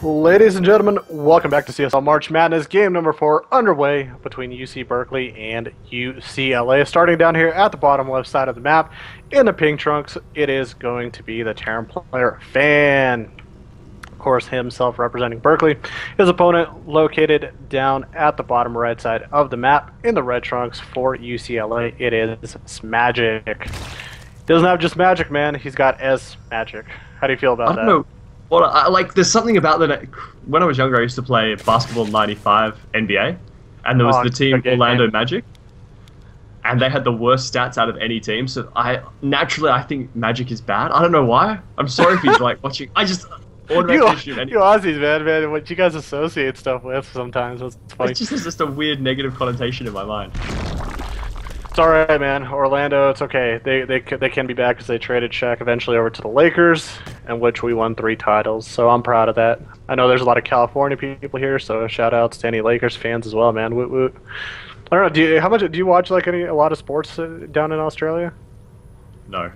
Ladies and gentlemen, welcome back to CSL March Madness. Game number 4 underway between UC Berkeley and UCLA. Starting down here at the bottom left side of the map, in the pink trunks, it is going to be the Terran player Fan. Of course, himself representing Berkeley. His opponent located down at the bottom right side of the map in the red trunks for UCLA. It is Magic. Doesn't have just Magic, man. He's got S Magic. How do you feel about that? I don't know. Well, there's something about that. When I was younger, I used to play basketball 95 NBA, and there was the team Orlando Magic, and they had the worst stats out of any team. So I think Magic is bad. I don't know why. I'm sorry if he's like watching. I just automatically shoot anything. You Aussies, man, what you guys associate stuff with sometimes. It's funny. It's just a weird negative connotation in my mind. It's alright, man. Orlando, it's okay. They can be back because they traded Shaq eventually over to the Lakers, in which we won 3 titles. So I'm proud of that. I know there's a lot of California people here, so shout outs to any Lakers fans as well, man. Woot woot. I don't know. Do you watch like a lot of sports down in Australia? No,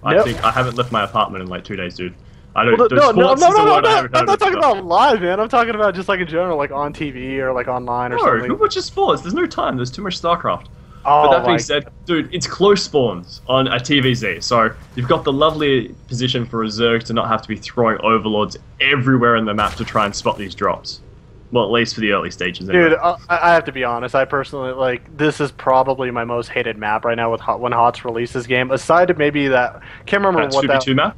I think I haven't left my apartment in like 2 days, dude. I don't. No, I'm not talking about live, man. I'm talking about just like in general, like on TV or like online or something. Who watches sports? There's no time. There's too much StarCraft. Oh, but that being said, dude, it's close spawns on a TVZ, so you've got the lovely position for a Zerg to not have to be throwing overlords everywhere in the map to try and spot these drops. Well, at least for the early stages. Anyway. Dude, I have to be honest. I personally, this is probably my most hated map right now with when HOTS released this game. Aside to maybe that, can't remember what that 2v2 map?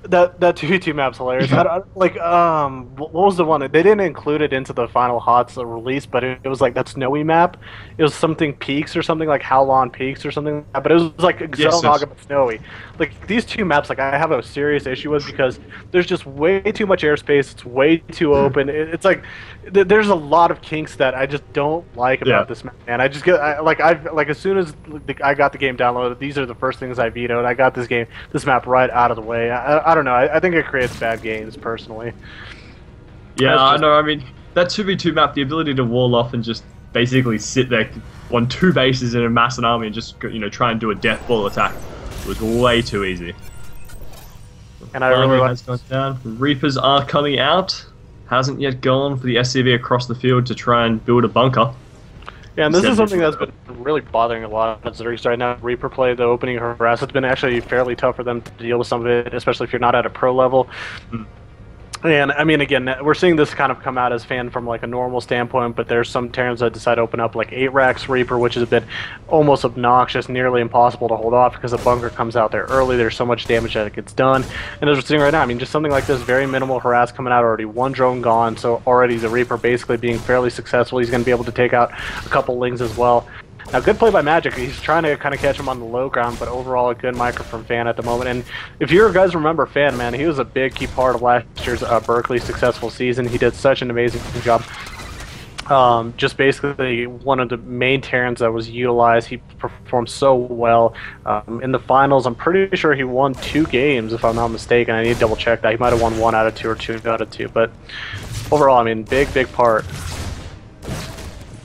That 2v2 map's hilarious. What was the one? They didn't include it into the final HOTS release, but it was like that snowy map. It was something Peaks or something like Howlon Peaks or something like that, but it was like Xelnaga but snowy. Like these 2 maps, like I have a serious issue with because there's just way too much airspace. It's way too open. It's like there's a lot of kinks that I just don't like about this map. And I just get as soon as I got the game downloaded, these are the first things I vetoed. I got this map right out of the way. I don't know. I think it creates bad games, personally. Yeah, I know. I mean, that 2v2 map, the ability to wall off and just basically sit there on 2 bases and amass an army and just try and do a death ball attack was way too easy. And I really has gone down. Reapers are coming out. Hasn't yet gone for the SCV across the field to try and build a bunker. Yeah, and this is something that's been really bothering a lot of Zergs right now. Reaper play, the opening harass, it's been actually fairly tough for them to deal with some of it, especially if you're not at a pro level. And, I mean, again, we're seeing this kind of come out as Fan from, like, a normal standpoint, but there's some Terrans that decide to open up, like, 8 racks Reaper, which is a bit almost obnoxious, nearly impossible to hold off because the bunker comes out there early. There's so much damage that it gets done. And as we're seeing right now, I mean, just something like this, very minimal harass coming out already. 1 drone gone, so already the Reaper basically being fairly successful. He's going to be able to take out a couple Lings as well. Now, good play by Magic. He's trying to kind of catch him on the low ground, but overall a good micro from Fan at the moment. And if you guys remember Fan, man, he was a big key part of last year's Berkeley successful season. He did such an amazing job. Just basically one of the main Terrans that was utilized. He performed so well. In the finals, I'm pretty sure he won 2 games, if I'm not mistaken. I need to double check that. He might have won 1 out of 2 or 2 out of 2. But overall, I mean, big part.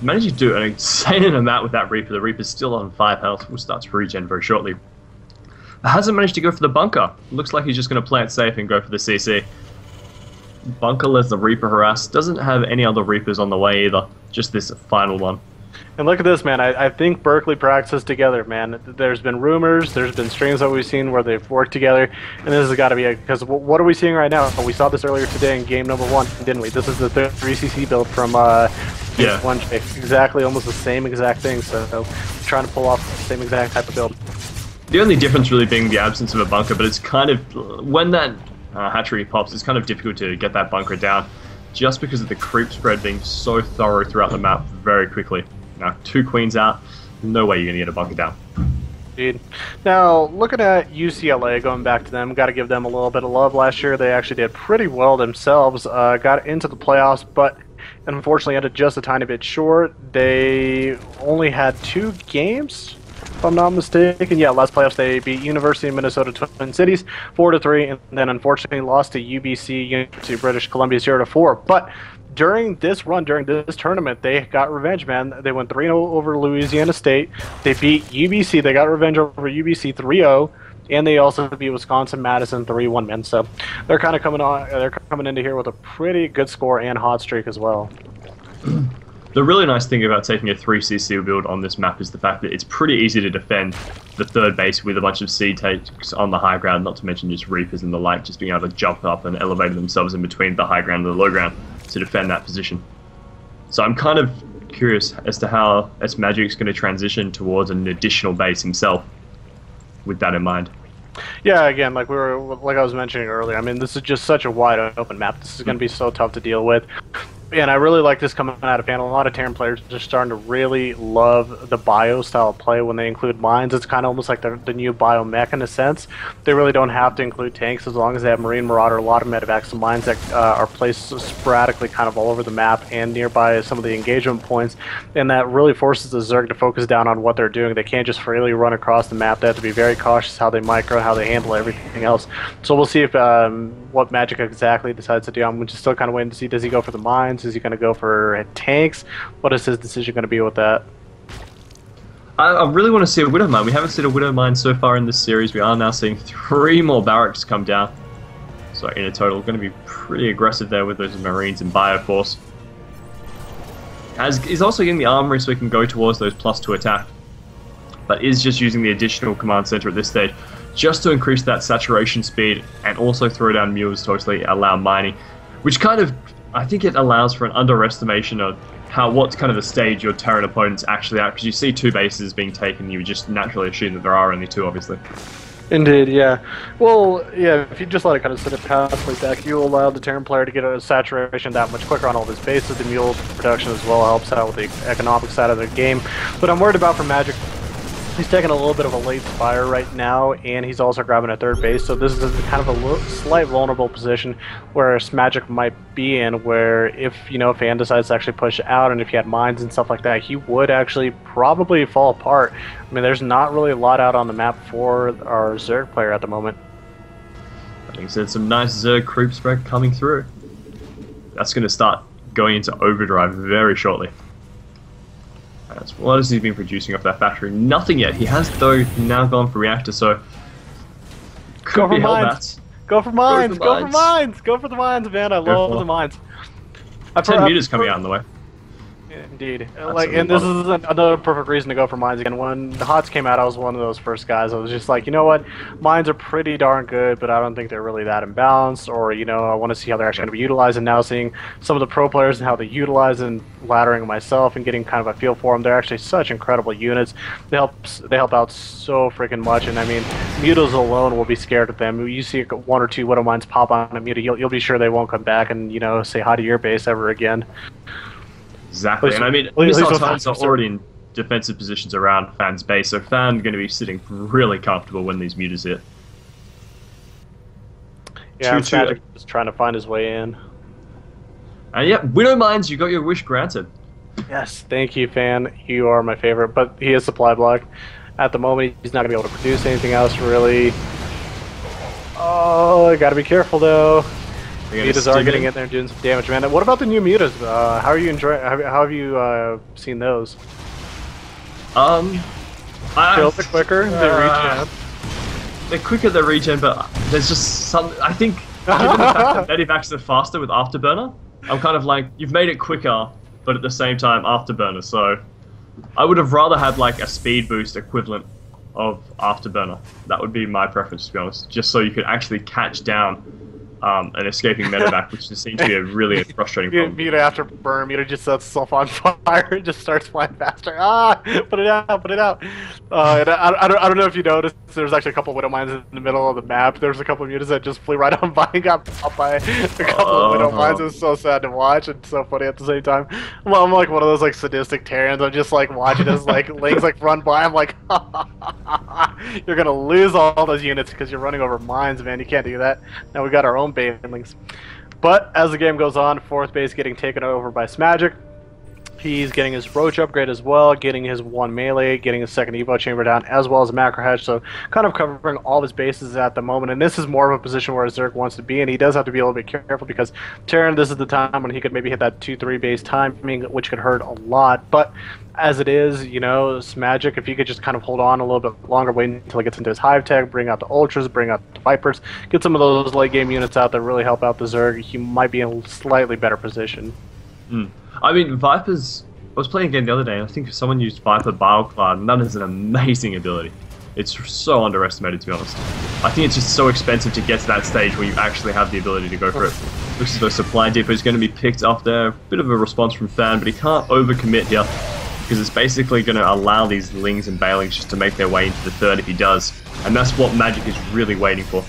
Managed to do an insane amount with that Reaper. The Reaper's still on 5 health. Will start to regen very shortly. Hasn't managed to go for the bunker. Looks like he's just going to play it safe and go for the CC. Bunker lets the Reaper harass. Doesn't have any other Reapers on the way either. Just this final one. And look at this, man. I think Berkeley practices together, man. There's been rumors, there's been streams that we've seen where they've worked together, and this has got to be because what are we seeing right now? We saw this earlier today in game number 1, didn't we? This is the 3CC build from yeah. 1J. Exactly, almost the same exact thing. So trying to pull off the same exact type of build. The only difference really being the absence of a bunker, but it's kind of when that hatchery pops, it's kind of difficult to get that bunker down, just because of the creep spread being so thorough throughout the map very quickly. Now, 2 queens out, no way you're going to get a bunker down. Indeed. Now, looking at UCLA, going back to them, got to give them a little bit of love. Last year, they actually did pretty well themselves, got into the playoffs, but unfortunately ended just a tiny bit short. They only had 2 games, if I'm not mistaken. Yeah, last playoffs they beat University of Minnesota Twin Cities 4-3, and then unfortunately lost to UBC, University of British Columbia 0-4. But during this run, during this tournament, they got revenge, man. They went 3-0 over Louisiana State. They beat UBC. They got revenge over UBC 3-0. and they also beat Wisconsin Madison 3-1 men. So they're kind of coming on. They're coming into here with a pretty good score and hot streak as well. The really nice thing about taking a 3 CC build on this map is the fact that it's pretty easy to defend the third base with a bunch of C takes on the high ground, not to mention just Reapers and the like, just being able to jump up and elevate themselves in between the high ground and the low ground to defend that position. So I'm kind of curious as to how S-Magic's going to transition towards an additional base himself with that in mind. Yeah, again, like I was mentioning earlier, I mean, this is just such a wide open map. This is going to be so tough to deal with. And I really like this coming out of panel. A lot of Terran players are starting to really love the bio style of play when they include mines. It's kind of almost like the new bio mech in a sense. They really don't have to include tanks as long as they have Marine Marauder, a lot of medevacs and mines that are placed sporadically kind of all over the map and nearby some of the engagement points. And that really forces the Zerg to focus down on what they're doing. They can't just freely run across the map. They have to be very cautious how they micro, how they handle everything else. So we'll see if what Magic exactly decides to do. I'm just still kind of waiting to see, does he go for the mines? Is he going to go for tanks? What is his decision going to be with that? I really want to see a Widow Mine. We haven't seen a Widow Mine so far in this series. We are now seeing 3 more barracks come down. So in a total, going to be pretty aggressive there with those Marines and Bioforce. He's also getting the Armory so he can go towards those +2 attack. But is just using the additional command center at this stage just to increase that saturation speed and also throw down mules to obviously allow mining. Which kind of, I think it allows for an underestimation of what's kind of the stage your Terran opponents actually at, because you see 2 bases being taken, you would just naturally assume that there are only 2, obviously. Indeed, yeah. Well, yeah, if you just let it kind of sit halfway back, you allow the Terran player to get a saturation that much quicker on all of his bases. The mule production as well helps out with the economic side of the game. But I'm worried about for Magic. He's taking a little bit of a late fire right now, and he's also grabbing a third base, so this is kind of a slight vulnerable position where Magic might be in, where if, Fan decides to actually push out, and if he had mines and stuff like that, he would actually probably fall apart. I mean, there's not really a lot out on the map for our Zerg player at the moment. I think there's some nice Zerg creep spread coming through. That's going to start going into overdrive very shortly. What has he been producing off that factory? Nothing yet. He has, though, now gone for reactor, so go for mines. Go for mines. Go for mines. Go for the mines, man. I love the mines. 10 meters coming out in the way. Indeed. And this is another perfect reason to go for mines again. When the HOTS came out, I was one of those first guys. I was just like, you know what? Mines are pretty darn good, but I don't think they're really that imbalanced, or, I want to see how they're actually going to be utilized. And now seeing some of the pro players and how they utilize and laddering myself and getting kind of a feel for them, they're actually such incredible units. They help out so freaking much. And I mean, mutas alone will be scared of them. You see 1 or 2 Widow Mines pop on a muta, you'll be sure they won't come back and, say hi to your base ever again. Exactly, and I mean, missile times are already in defensive positions around Fan's base, so Fan going to be sitting really comfortable when these mutas hit. Yeah, Magic just trying to find his way in. And yeah, Widow Mines, you got your wish granted. Yes, thank you, Fan. You are my favorite, but he is supply block. At the moment, he's not going to be able to produce anything else, really. Oh, I got to be careful, though. Mutas are getting in there and doing some damage, man. What about the new mutas? How are you enjoying? How have you seen those? Feel bit quicker. They regen. They're quicker. They regen, but there's just some. I think given the fact that medivacs are faster with Afterburner, I'm kind of like, you've made it quicker, but at the same time Afterburner. So I would have rather had like a speed boost equivalent of Afterburner. That would be my preference, to be honest. Just so you could actually catch down an escaping medevac, which just seems to be a really frustrating problem. Muta after burn, Muta just sets itself on fire and just starts flying faster. Ah! Put it out, put it out. And I don't know if you noticed, there's actually a couple of Widow Mines in the middle of the map. There's a couple of Mutas that just flew right on by and got popped by a couple of Widow Mines. It was so sad to watch and so funny at the same time. Well, I'm like one of those like sadistic Terrans. I'm just like watching as like Lings like run by. I'm like, you're gonna lose all those units because you're running over mines, man. You can't do that. Now we got our own banelings. But as the game goes on, 4th base getting taken over by S-Magic. He's getting his Roach upgrade as well, getting his 1 melee, getting his 2nd Evo chamber down, as well as a macro hedge, so kind of covering all of his bases at the moment, and this is more of a position where Zerg wants to be, and he does have to be a little bit careful, because Terran, this is the time when he could maybe hit that 2-3 base timing, which could hurt a lot, but as it is, you know, it's Magic, if he could just kind of hold on a little bit longer, wait until he gets into his Hive Tech, bring out the Ultras, bring out the Vipers, get some of those late game units out that really help out the Zerg, he might be in a slightly better position. I mean, Vipers... I was playing a game the other day, and I think someone used Viper Bioclad, and that is an amazing ability. It's so underestimated, to be honest. I think it's just so expensive to get to that stage where you actually have the ability to go for it. Looks as though Supply Depot is going to be picked up there. Bit of a response from Fan, but he can't overcommit here, because it's basically going to allow these Lings and Bailings just to make their way into the 3rd if he does. And that's what Magic is really waiting for.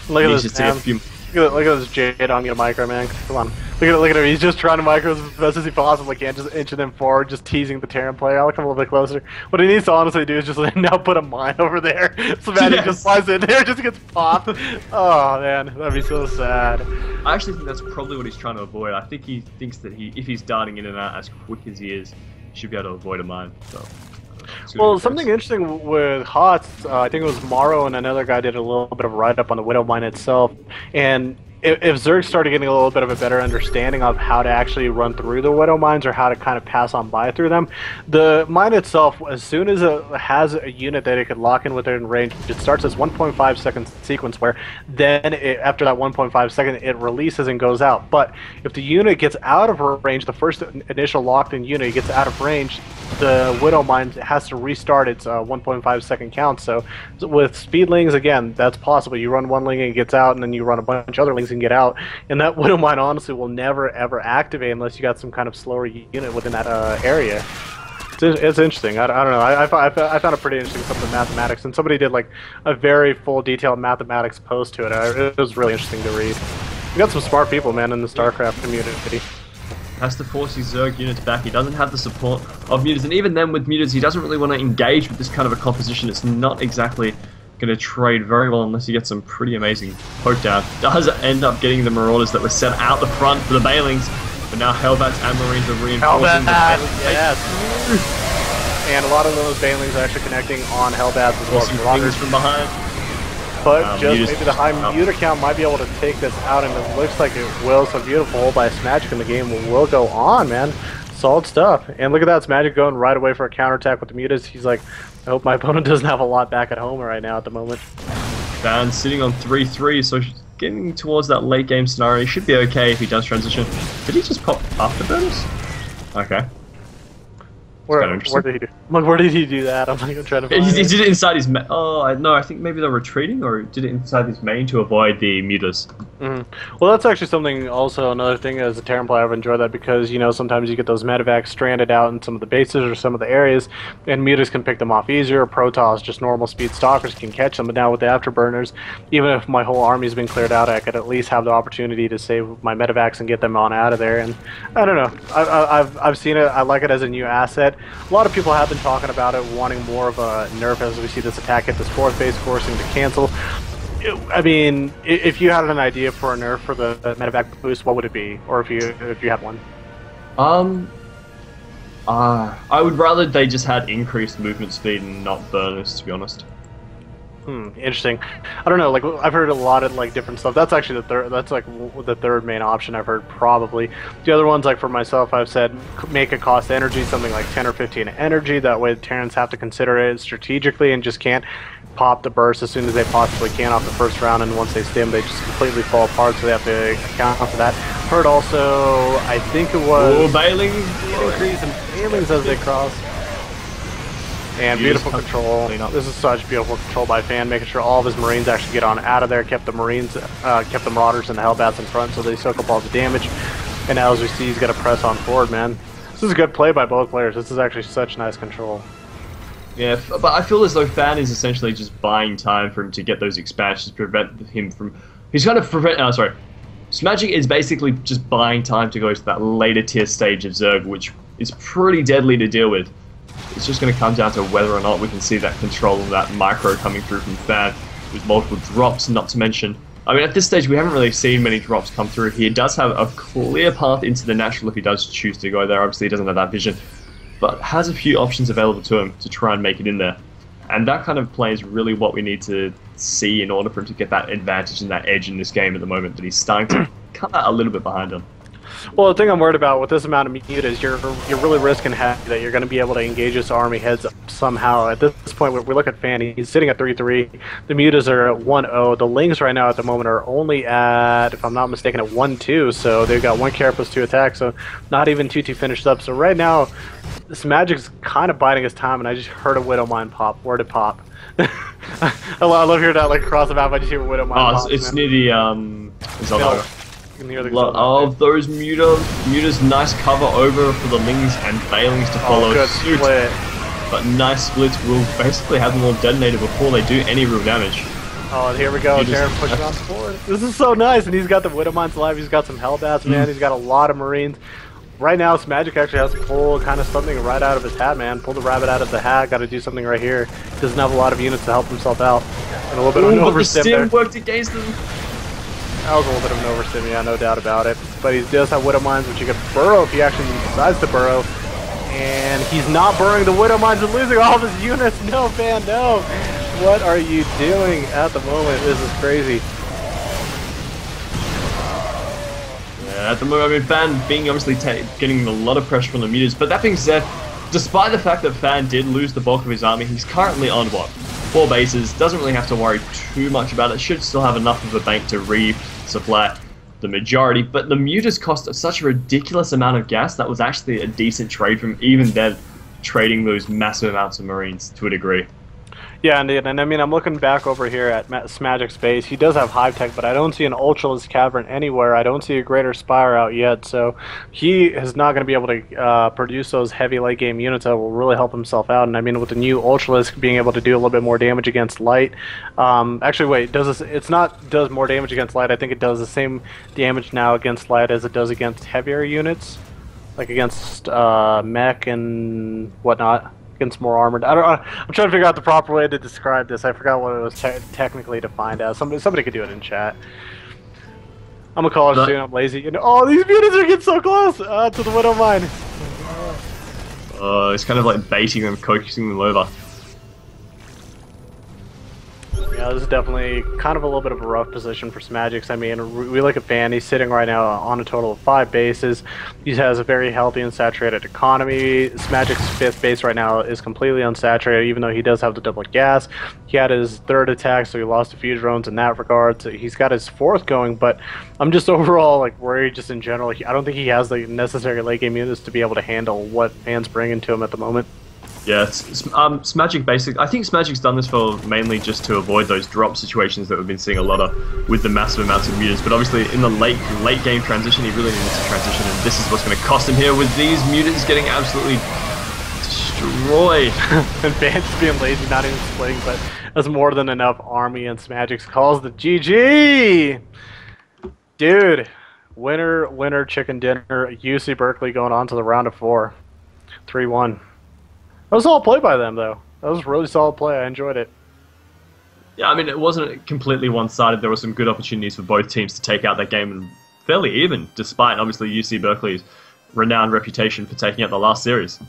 Look at this, man. Look at this Jade on get a micro, man. Come on. Look at him. He's just trying to micro as best as he possibly can, just inching them forward, just teasing the Terran player. I'll come a little bit closer. What he needs to honestly do is just now put a mine over there. So Magic just flies in there, just gets popped. Oh man, that'd be so sad. I actually think that's probably what he's trying to avoid. I think he thinks that if he's darting in and out as quick as he is, he should be able to avoid a mine. So. Well, something interesting with HOTS, I think it was Morrow and another guy did a little bit of a write-up on the Widow Mine itself, and if Zerg started getting a little bit of a better understanding of how to actually run through the Widow Mines or how to kind of pass on by through them, the mine itself, as soon as it has a unit that it could lock in within range, it starts as 1.5 second sequence where then after that 1.5 second it releases and goes out. But if the unit gets out of range, the first initial locked in unit gets out of range, the Widow Mine has to restart its 1.5 second count. So with Speedlings, again, that's possible. You run one Ling and it gets out, and then you run a bunch of other Lings and get out, and that Widow Mine honestly will never ever activate unless you got some kind of slower unit within that area. It's interesting. I don't know. I found it pretty interesting, some of the mathematics, and somebody did like a very full detailed mathematics post to it. It was really interesting to read. We got some smart people, man, in the StarCraft community. Has to force his Zerg units back. He doesn't have the support of Mutas, and even then with Mutas, he doesn't really want to engage with this kind of a composition. It's not exactly going to trade very well unless he gets some pretty amazing poke down. Does end up getting the Marauders that were set out the front for the Bailings, but now Hellbats and Marines are reinforcing the Bailings. Yes. And a lot of those Bailings are actually connecting on Hellbats as well as Marauders from behind. But just maybe the high Muta count might be able to take this out, and it looks like it will. So beautiful by Smagic, and the game will go on, man. Solid stuff. And look at that, Smagic going right away for a counterattack with the Mutas. He's like, I hope my opponent doesn't have a lot back at home right now at the moment. Van sitting on 3-3, so getting towards that late game scenario. He should be okay if he does transition. Did he just pop afterburners? Okay. Where did he do? Like, where did he do that? I'm like, I'm trying to find he did it inside his no, I think maybe they're retreating, or did it inside his main to avoid the Mutas. Well, that's actually something, also another thing as a Terran player, I've enjoyed that, because, you know, sometimes you get those medevacs stranded out in some of the bases or some of the areas, and Mutas can pick them off easier. Protoss, just normal speed stalkers, can catch them, but now with the afterburners, even if my whole army's been cleared out, I could at least have the opportunity to save my medevacs and get them on out of there. And I don't know, I've seen it. I like it as a new asset. A lot of people have been talking about it, wanting more of a nerf as we see this attack hit this 4th base, forcing to cancel. I mean, if you had an idea for a nerf for the medevac boost, what would it be? Or if you had one? I would rather they just had increased movement speed and not burners, to be honest. Interesting. I don't know, like, I've heard a lot of like different stuff. That's actually the third, that's like the third main option I've heard, probably. The other ones, like for myself, I've said make it cost energy, something like 10 or 15 energy. That way Terrans have to consider it strategically and just can't pop the burst as soon as they possibly can off the first round, and once they stim, they just completely fall apart, so they have to account for that. Heard also, I think it was Bailings increase in Bailings as they cross. And beautiful control. This is such beautiful control by Fan, making sure all of his Marines actually get on out of there, kept the Marines, kept the Marauders and the Hellbats in front so they soak up all the damage. And now as we see, he's got to press on forward, man. This is a good play by both players. This is actually such nice control. Yeah, but I feel as though Fan is essentially just buying time for him to get those expansions, prevent him from... He's kind of prevent... sorry. Smagic is basically just buying time to go to that later tier stage of Zerg, which is pretty deadly to deal with. It's just going to come down to whether or not we can see that control of that micro coming through from Fan with multiple drops, not to mention I mean, at this stage, we haven't really seen many drops come through. He does have a clear path into the natural if he does choose to go there. Obviously, he doesn't have that vision, but has a few options available to him to try and make it in there. And that kind of play is really what we need to see in order for him to get that advantage and that edge in this game at the moment that he's starting to come out a little bit behind him. Well, the thing I'm worried about with this amount of mute is you're really risking that you're going to be able to engage this army heads up somehow. At this point, we look at Fan, he's sitting at 3-3. The mutas are at 1-0. The Lings right now at the moment are only at, if I'm not mistaken, at 1-2. So they've got 1 carapace, 2 attacks, so not even 2-2 finished up. So right now, this Magic's kind of biding his time, and I just heard a Widow Mine pop. Where did pop? I love hearing that like across the map. I just hear a Widow Mine pop. It's near the Zelda. Near the of those mutas, nice cover over for the Lings and Failings to follow suit. Split. But nice splits will basically have them all detonated before they do any real damage. Oh, here we go. Darren pushing on forward. This is so nice, and he's got the Widow Mines alive. He's got some Hellbats, man. He's got a lot of Marines. Right now, Smagic actually has to pull kind of something right out of his hat, man. Pull the rabbit out of the hat. Got to do something right here. Doesn't have a lot of units to help himself out. And a little bit of an overstim there. But the stim worked against him. That was a little bit of an overstim, yeah, no doubt about it. But he does have Widow Mines, which he could burrow if he actually decides to burrow. And he's not burrowing the Widow Mines and losing all of his units. No, Fan, no. What are you doing at the moment? This is crazy. Yeah, at the moment, I mean, Fan being obviously getting a lot of pressure from the mutas. But that being said, despite the fact that Fan did lose the bulk of his army, he's currently on what? 4 bases, doesn't really have to worry too much about it, should still have enough of a bank to resupply the majority, but the mutas cost such a ridiculous amount of gas that was actually a decent trade from even then trading those massive amounts of Marines to a degree. Yeah, indeed. And I mean, I'm looking back over here at Smagic's base. He does have Hive Tech, but I don't see an Ultralisk Cavern anywhere. I don't see a Greater Spire out yet, so he is not going to be able to produce those heavy late game units that will really help himself out. And I mean, with the new Ultralisk being able to do a little bit more damage against light. Actually, wait, it's not does more damage against light. I think it does the same damage now against light as it does against heavier units, like against mech and whatnot. Against more armored. I'm trying to figure out the proper way to describe this. I forgot what it was technically defined as. Somebody could do it in chat. I'm a college student. I'm lazy. You know, oh, these units are getting so close to the Widow Mine. It's kind of like baiting them, coaxing them over. Yeah, this is definitely kind of a little bit of a rough position for Smagic. I mean, we look at Fan, he's sitting right now on a total of 5 bases. He has a very healthy and saturated economy. Smagic's 5th base right now is completely unsaturated, even though he does have the double gas. He had his 3rd attack, so he lost a few drones in that regard. So he's got his 4th going, but I'm just overall like worried just in general. I don't think he has the necessary late game units to be able to handle what Fan's bringing to him at the moment. Yeah, Smagic I think Smagic's done this for mainly just to avoid those drop situations that we've been seeing a lot of with the massive amounts of mutas. But obviously in the late game transition, he really needs to transition, and this is what's going to cost him here with these mutas getting absolutely destroyed. And Fan's being lazy, not even splitting, but that's more than enough army, and Smagic's calls the GG! Dude, winner, chicken dinner, UC Berkeley going on to the round of 4. 3-1. That was a solid play by them, though. That was a really solid play. I enjoyed it. Yeah, I mean, it wasn't completely one-sided. There were some good opportunities for both teams to take out that game, and fairly even, despite, obviously, UC Berkeley's renowned reputation for taking out the last series.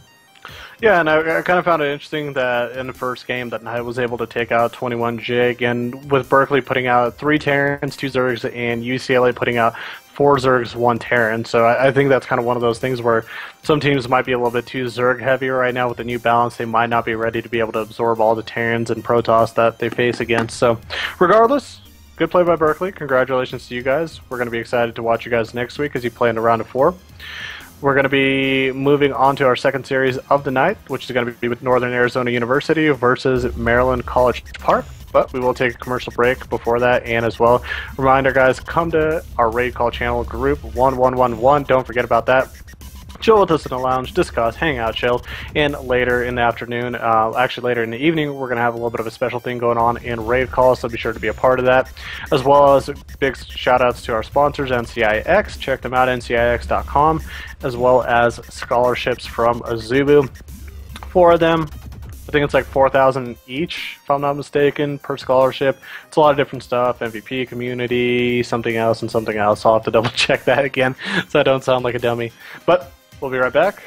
Yeah, and I kind of found it interesting that in the first game that Knight was able to take out 21 Jig, and with Berkeley putting out 3 Terrans, 2 Zergs, and UCLA putting out 4 Zergs, 1 Terran. So I think that's kind of one of those things where some teams might be a little bit too Zerg heavier right now with the new balance. They might not be ready to be able to absorb all the Terrans and Protoss that they face against. So regardless, good play by Berkeley. Congratulations to you guys. We're going to be excited to watch you guys next week as you play in the round of 4. We're going to be moving on to our second series of the night, which is going to be with Northern Arizona University versus Maryland College Park. But we will take a commercial break before that, and as well, reminder guys, come to our Raid Call channel group 1111. Don't forget about that. Chill with us in the lounge, discuss, hang out, chill, and later in the afternoon, actually later in the evening, we're going to have a little bit of a special thing going on in Raid Call, so be sure to be a part of that, as well as big shout-outs to our sponsors, NCIX. Check them out, ncix.com, as well as scholarships from Azubu. 4 of them, I think it's like 4,000 each, if I'm not mistaken, per scholarship. It's a lot of different stuff: MVP, community, something else, and something else. I'll have to double check that again, so I don't sound like a dummy. But we'll be right back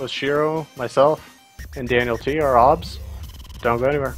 with Shiro, myself, and Daniel T, our OBS. Don't go anywhere.